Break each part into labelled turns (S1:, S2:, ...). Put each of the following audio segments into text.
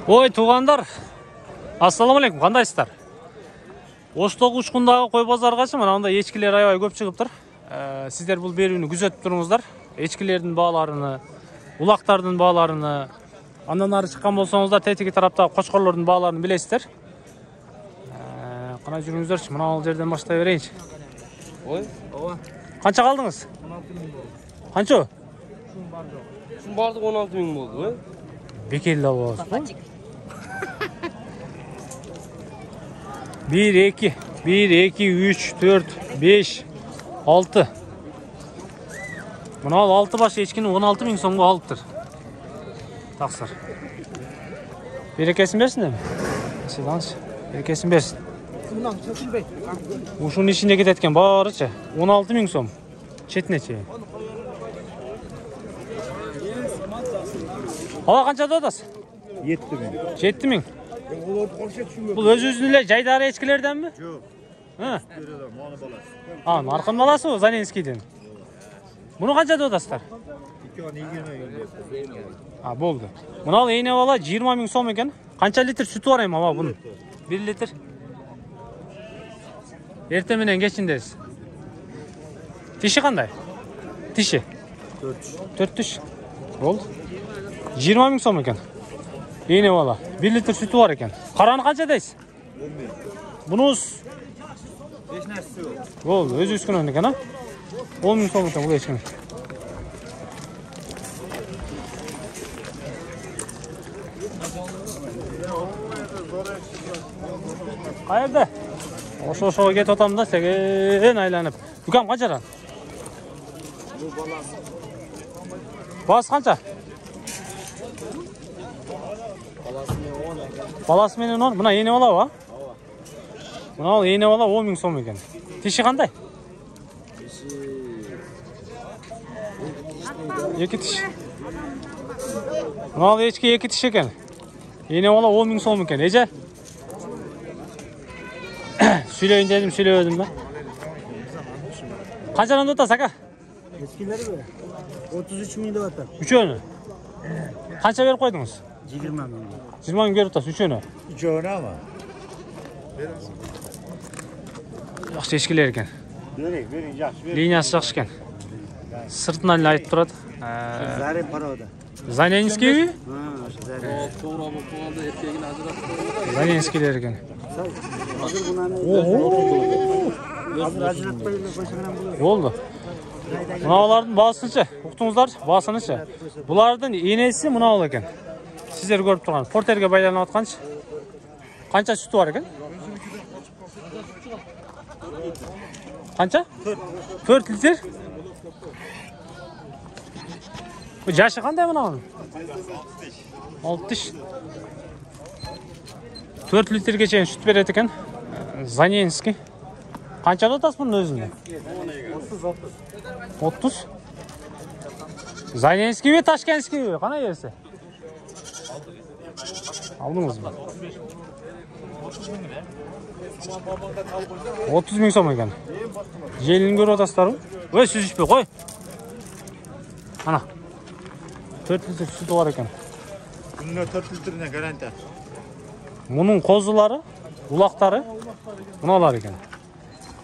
S1: Ой, туғандар. Ассаламалейкум, қандайсыздар? Оштоқ учкундагы кой базаргачы мынандай ечкилер аябай көп чыгыптыр. Сиздер бул берүүнү күзөтүп туруңуздар. Ечкилердин бааларыны, улактардын бааларыны, андан ары чыккан болсоңуздар тетиги тарапта кочкорлордун бааларын билесиздер. Кана жүрүңүздөрчү, мына ал жерден баштай берейинчи.
S2: Ой, ооба.
S1: Канча калдыңыз?
S2: 16.000 болду.
S1: Канча?
S2: Шун бардык 16.000 болду, ой.
S1: Бекелди алабыз. 1, 2, 3, 4, 5, 6. Мына 6 баш ечкини 16.000 сомго алыптыр. Таксыр. Берекесин берсин эми. Сыйлаңыз. Берекесин берсин. Ушунун ичинде кететкен баарычы 16.000 сом. Четине чейин. Ала канчада атасыз?
S3: 7.000.
S1: 7.000. Бул өзүбүздүн эле жайдары эчкилерденби?
S3: Жок.
S1: Маны
S3: баласы.
S1: Маркын баласыбы Заненскийден. Муну канчада атасыздар?
S3: 2.20.
S1: Болду. Мына эйне бала 20.000 сом экен. Канча литр сүтү бар эми ава бунун? 1 литр. Эртең менен кечиндесиз. Тиши кандай? Тиши 4 тиш. Болду. 20.000 сом экен. Эйне бала 1 литр сүтү бар экен. Караны канча дейсиз?
S3: 10.000.
S1: Бунуз
S3: Эч нерсе жок.
S1: болду, өзүбүздүн экен, 10.000 сом экен бул эчкини. Кайерде? Ошо кетип атам да, сеген айланып. Дүкан канчадан?
S3: Бул баласы.
S1: Басы канча?
S3: Баласы менен 10 экен.
S1: Баласы менен 10. Мына эйне балабы?
S3: Ооба.
S1: Мына эйне бала 10.000 сом экен. Тиши кандай? Эки тиш. Мына эчки 2 тиш экен. Эйне бала 10.000 сом экен. Эже? Сүйлөйүн дедим, сүйлөбөдүм да. Канчадан атасыз ака?
S3: Эскилери 33.000 деп атат.
S1: Үчөөнү. Канча берип койдуңуз?
S3: 20.000.
S1: 20.000 берип атасыз үчөөнү.
S3: Үчөөнү ама.
S1: Жакшы эчкилер экен.
S3: Берин, жакшы бер.
S1: Линиясы жакшы экен. Сыртынан эле айтып турат.
S3: Заре парода.
S1: Заненскийби?
S3: Ошо заре.
S2: Туура болуп калды, эркегин ажыратып.
S1: Заненскийлер экен.
S3: Азыр мунаны азыр ажыратпай эле койсоң болот.
S1: Болду. Мыналардын баасынчы, уктуңуздар, баасынчы. Булардын энеси мынау экен. Сиздер көрүп турган портерге байланып атканчы. Канча сүтү бар экен? Канча? 4 литр. Bu жашы кандай мынанын? 6 тиш. 4 литрге чейин сүт берет экен. Заненский. Канчада атасыз мунун өзүнө? 30. Заненскийби, Ташкентскийби? Кандай берсе? Алдыңызбы? 30.000 сом экен. Желин көрүп атасыздарбы? Ой, сүзүшпөй кой. Ана. 4 литр сүтү бар экен.
S3: Күнүнө 4 литрine гарантия.
S1: Мунун козулары, улактары мыналар экен.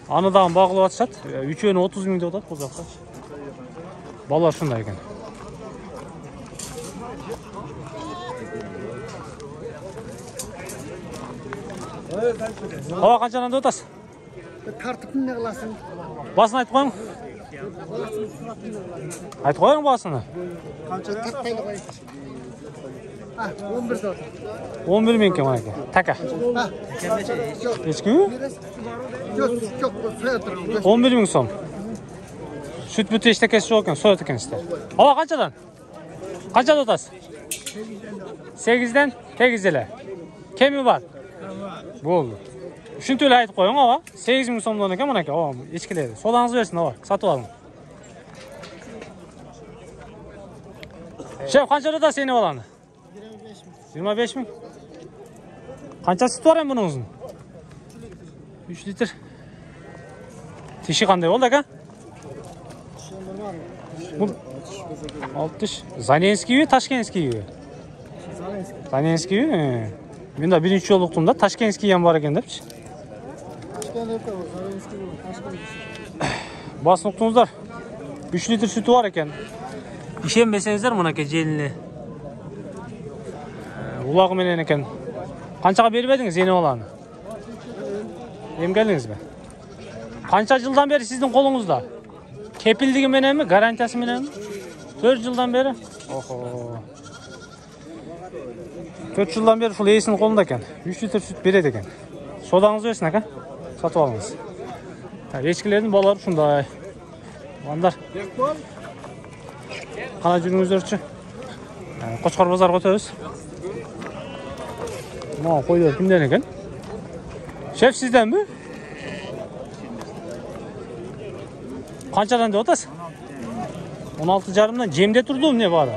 S1: Аны дагы багылып атышат. Үчөөнү 30.000 деп атат бул жакта. Бала ушундай экен. Ава канчадан деп атасыз?
S3: Тартып эмне кыласың?
S1: Басын айтып коюң. Айтып коюң басыны.
S3: Канча тартпай кой. 11 сот.
S1: 11.000 экен манеки. Така. Эчкиби?
S3: Жок, соятыр.
S1: 11.000 сом. Süt bütü eştekesi yok ekan, soyat ekan işte. Ava kançadan? Kançada atasiz? 8'den 8 ele. Kemi var? Boldu. Şuntu ele aytып koyun ava. 8.000 somdan ekan manaki ava echkileri. Sodanız versin ava. Satıp alın. Şef kançada atasiz yeni olanı? 25.000. Kança süt var hem bunun? 3 litre. Tişi kanday oldu aka? 60. Заненский mi, Taşkentский mi? Заненский. Мен да биринчи жолу уктум да, Ташкентский ham бар экен депчи. Басын уктуңуздар. 3 литр sütü var eкен. Ишенбесеңиздер, мынакей желине. Улагы менен экен. Канчага берип едиңиз эне баланы? Эмгелиңизби? Канча жылдан бери сиздин колуңузда? Kepildigi menenmi, garantiyasi menenmi? 4 жылдан beri. Охо. 4 жылдан beri ушул ээсинин колунда экен. 3 литр süt берет экен. Содаңыз берсин ака. Сатып алыңыз. Ешкилердин балары ушундай. Балдар. Кана жүрүңүздөрчү. Кочкор базарга өтөбүз. Мына койлор кимден экен? Шеф сизденби? Канчадан деп атасыз? 16,5-дан жемде турду эмне баада?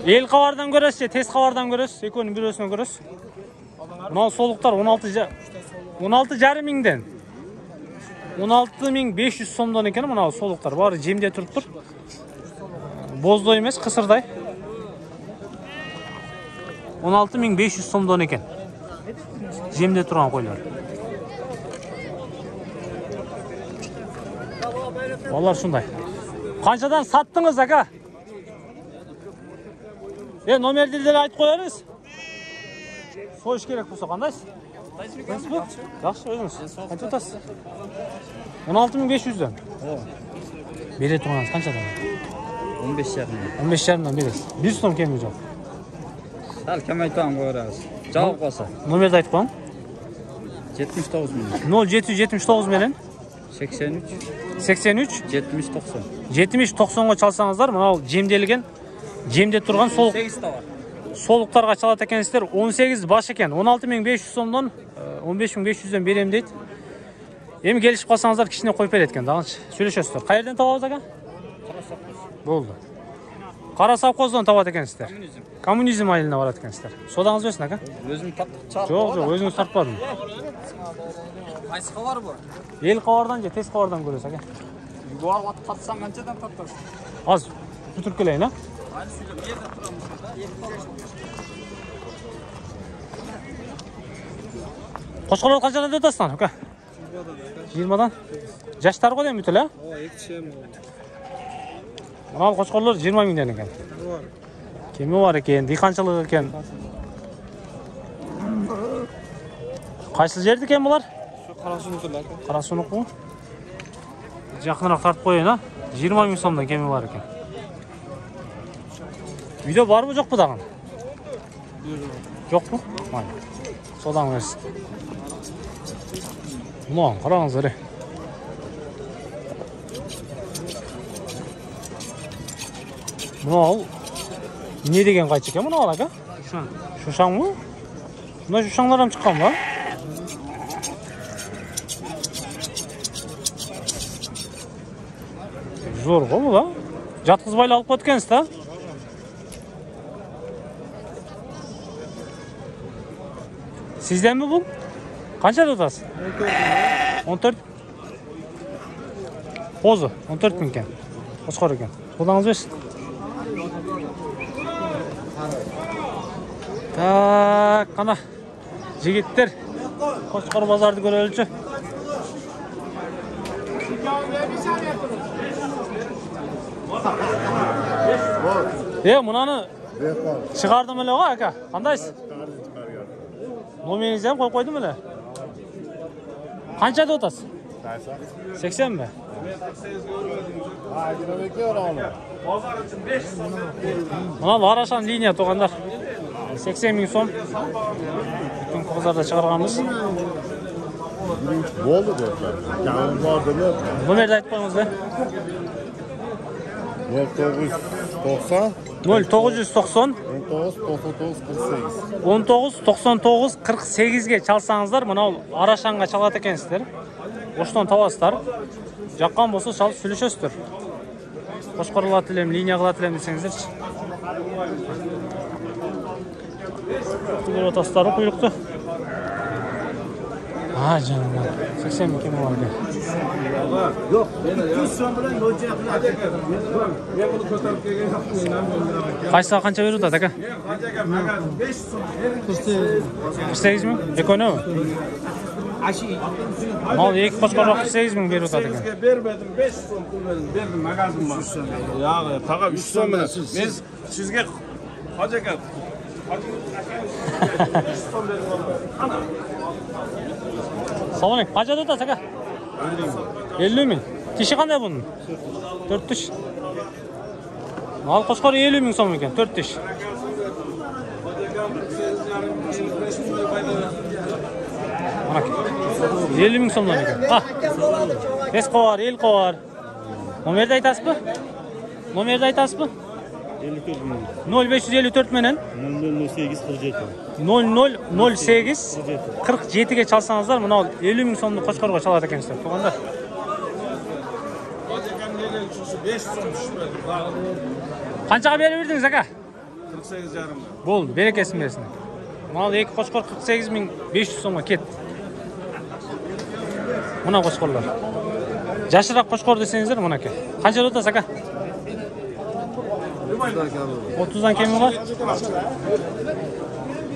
S1: Эл кабардан көрөсүз же тез кабардан көрөсүз? Экөөнүн бирөөсүнөн көрөсүз. Мына солуктар 16,5 миңден. 16.500 сомдон экен мына солуктар. Баары жемде туруптур. Боздой эмес, кысырдай. 16.500 сомдон экен. Жемде турган койлор. Балар шундай. Канчадан саттыңыз ака? Номерди деле айтып коерсиз. Союш керек болсо кандайсыз? Жакшы, өзүңүз. Канча атасыз? 16.500дөн. Бере турганыңыз канчадан?
S2: 15,5.
S1: 15,5-дан бересиз. 1 сом кеми жок.
S2: Сал кемейтем коерабыз. Жабып калса.
S1: Номерди айтып коюң.
S2: 79 миң.
S1: 0779 менен
S2: 83
S1: 83
S2: 70 90.
S1: 70-90-га чалсаңыздар, мына жемделген, жемде турган
S2: 8 та бар.
S1: солуктарга чалат экенсиздер. 18 баш экен. 16.500 сомдон 15.500дөн берем дейт. Эми келишип калсаңыздар кичине коюп берет экен. Дагычы сүйлөшөсүздөр. Каерден табабыз ака? Болду. Кара совхоздон табат экенсиздер. Коммунизм айылына барат экенсиздер. Содаңыз берсин ака.
S2: Өзүм таттык чыгарып.
S1: Жок, өзүңүз тартпадым.
S2: Кайсы кабар бар?
S1: Эл кабардан же тез кабардан көрөсүз ака?
S2: Барып ат татсаң канчадан таттырсың?
S1: Аз бүтүрүп келейин, а? Кошкорлор канчадан деп атасың, ака? 20дан. Жаштар го дейм бүт эле, а?
S2: Ооба, 2 болду.
S1: Мына кошкорлор 20 миңден экен. Кеми бар экен, дыйканчылык экен. Кайсы жерди экен булар?
S2: Карасунук эле.
S1: Карасунукпу? Жакыныраак тартып коеюн, а? 20 миң сомдон кеми бар экен. Үйдө барбы жокпу дагы? Жокпу? Майы. Содан берсин. Мына караңыздар. Мына не деген кайчы экен мына ака? Шушаң. Шушаңбы? Мына шушаңдардан чыкканбы? Зор го бул, а? Жаткызбай эле алып коет экенсиз да? Сизденби бул? Канча деп атасыз? 14. Козу 14 миң экен. Кошкор экен. Кулаңыз берсин. Так, кана. Жигиттер. Кошкор базарды көрөлүчү. Мынаны чыгардым эле го ака. Кандайсыз? Номеріңізді қойып қойдым әлі? Қанша деп отасыз? 80 бе? Мына Арашан линия тоғандар. 80 миң сом. Бүтін қоғызарда шығарғанбыз.
S4: Болды деп.
S1: Номерді айтып қойыңыз бе?
S4: 0990
S1: 0990
S4: 1999
S1: 1999-48-ге чалсаңыздар, мынау Арашанға чалат екенсіздер. Оштон табасыздар. Жаққан болса шалып сүйлөшөсүздөр. Кошкорлар тилем, линия кылат элем десеңиздерчи. Көрүп атасыздар куйрукту. Ha canım. 80 bin kemi var ekan.
S5: Yok. 200 so'm bilan mo'ljal qiladi. Men buni ko'tarib kelgan yo'qman.
S1: Qaysi qancha berib o'tadi aka?
S5: Qancha aka? Magazin 5 so'm.
S1: 48 ming. Ekonomi.
S5: Ashi
S1: Mal iki qo'chqorroq 48 ming berib o'tadi ekan.
S5: sizga bermadim, 5 so'm pul berdim, magazin bor. Yo'q, faqat 3 so'm bilan. Men sizga Hoji aka
S1: Assalomu alaykum. Qancha o'tasiz aka? 50 ming. Tishi qanday bunun? 4 tish. Mal qo'chqor 50 ming so'm ekan, 4 tish. Mana 50 ming so'mdan ekan. Ha. Es qovar, el qovar. Nomerni aytasizmi? Nomerni aytasizmi? 0554 menen
S4: 0008 47.
S1: 0008 47 ga chalsangizlar, mana 50 ming so'mni qo'chqorga chaladi ekansizlar. To'g'anda.
S5: Hoji aka nega uchun 5 so'm tushmadi.
S1: Qanchaga berib berdingiz aka?
S5: 48,5.
S1: Bo'ldi, berekasini bersin. Mal iki qo'chqor 48500 so'mga ketdi. Mana qo'chqorlar. Jashiroq qo'chqor desangizlar, mana aka. Qancha o'tasiz aka? 30dan kemi var.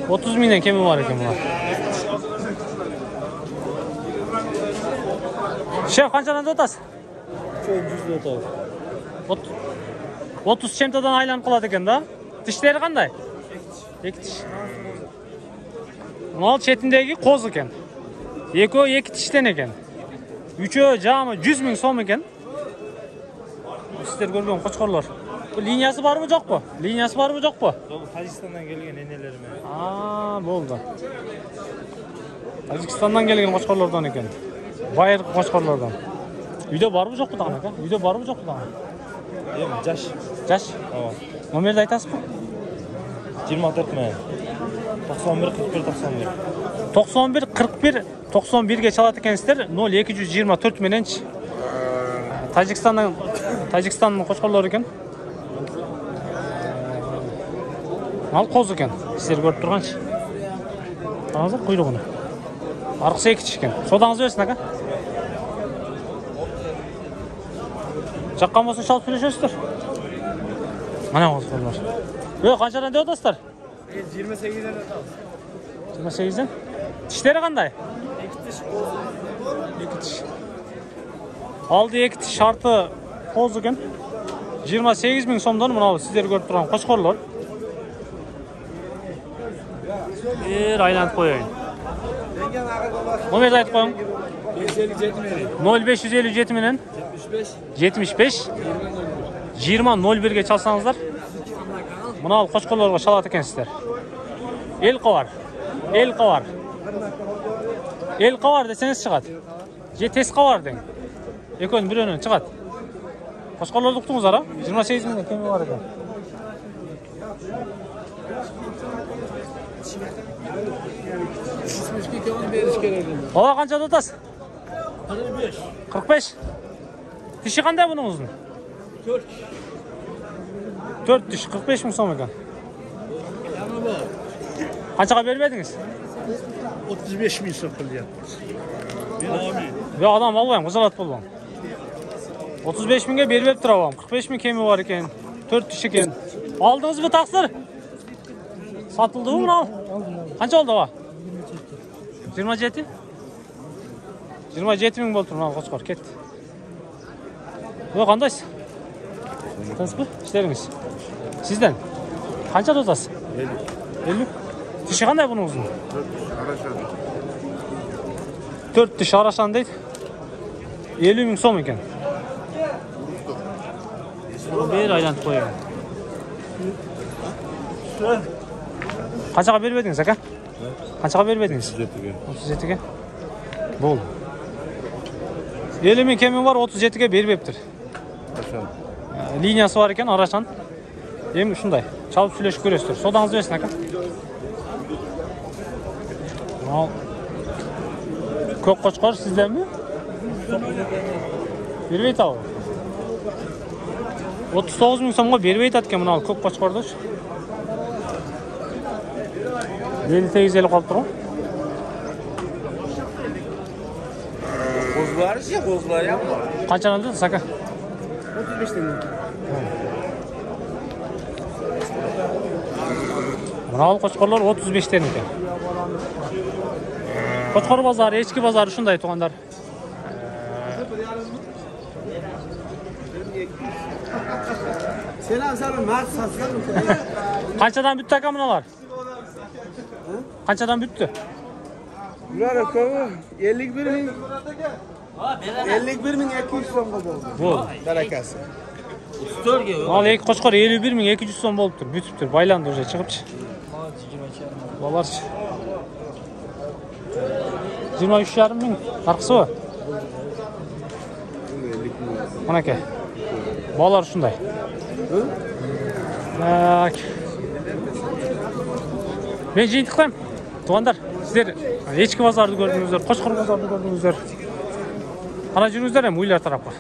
S1: 30 mingdan kemi var ekan bular. Şef qanchadan o'tasiz?
S4: 100 o'tadi.
S1: 30 chemtadan aylanib qoladi ekanda. Tishlari qanday? Ikki tish. Mal chetindagi qo'z ekan. Ikki tishdan ekan. Uchi jami 100 ming so'm ekan. Sizlar ko'rgan qo'chqorlar. Bu liniyasi bormi yo'qmi? Liniyasi bormi yo'qmi?
S4: Tojikistondan kelgan enelerim.
S1: Aa, bo'ldi. Tojikistondan kelgan qo'chqorlardan ekan. Bayir qo'chqorlardan. Uyda bormi yo'qmi tag'in aka? Uyda bormi yo'qmi tag'in?
S4: Yo'q, Jash.
S1: Jash.
S4: Ha.
S1: Nomerni aytasizmi?
S4: 24 ming. 91 41 91.
S1: 91 41 91 ga chaladi ekansizlar. 0224 menenchi. Tojikistonning qo'chqorlari ekan. Mal qo'z ekan. Sizlar ko'rib turganchi. Hozir quyrug'ini. Arqisi ikki tish ekan. Sodangiz bersin aka. Chaqqan bo'lsa chalib söylesizlar. Mana qo'zlar. Yo'q, qanchadan deyapsizlar?
S5: 28 dan
S1: 28 dan. Tishlari qanday? Ikki tish. Oldi ikki tish sharti qo'z ekan. 28 ming so'mdan mana sizlar ko'rib turgan qo'chqorlar. Aylanib qo'ying. Nomerni aytib qo'ying. 0557 menen 75 20 01 ga chalsangizlar. Mana qo'chqorlarga chalat ekansizlar. El qovar. El qovar. El qovar desangiz chiqadi. Je tez qovar deng. Ekon birini chiqadi. Qo'chqorlarni uqdingizlar, 28 mingdan kemi bor ekan. Ova qancha o'tasiz?
S5: 45.
S1: 45. Tishi qanday buning uzun?
S5: 4.
S1: 4 tish 45 ming so'm ekan. Qanchaga berib edingiz?
S4: 35 ming so'm qilyapmiz.
S1: Yo adam olmayman, qo'zalat bo'lgan. 35 mingga berib turavam. 45 ming kemi bor ekan. 4 tish ekan. Oldingizmi taqsir? Sotildimi buni? Qancha oldi va? 27? 27 ming bo'ldi mana qo'chqor ketdi. Yo'q, qandaysiz? Tanishmi? İşleriniz. Sizden? Qancha tutasiz? 50. Tishi qanday buning o'zini? 4 tish arashan deydi. 50 ming so'm ekan. Bir aylanib qo'ying. Qanchaga berib edingiz aka? Qanchaga berib edingiz? 37 ga. Bo'ldi. 50 ming kemi var, 37 ga berib beribdir. Liniyasi var ekan, arashan. Endi shunday. Chalib söyleshib ko'rasizlar. Sodangizni bersin aka. Al. Ko'k qo'chqor sizlarmi? Berib aytadi. 39 ming so'mga berib aytadigan mana ko'k qo'chqorda. Beli tegizeli qolib turgan.
S2: Var ya bozlar ya.
S1: Qanchadan tutasiz aka?
S2: 35 tane.
S1: Mana bu qo'chqorlar 35 dan ekan. Qo'chqor bozori, echki bozori shunday tuğanlar.
S2: Selam selam. Mert satsan mı?
S1: Qanchadan bitdi aka bunalar? Qanchadan bitdi?
S2: Bunlar akıllı. 51 bin. 51 bin 200 so'm bo'ldi.
S1: Bu.
S2: Barakasi.
S1: Al iki qo'chqor 51.200 so'm bo'lib tur, bitib tur, baylandi уже chiqibchi. Bolarchi. 23,5 ming farqisi bor. Mana aka. Bolar shunday. Tak. Men jeytiqdan tuğanlar, sizler echki bozorni ko'rdingizlar, qo'chqor bozorni ko'rdingizlar. Ana juringizlar ham uylar tarafga.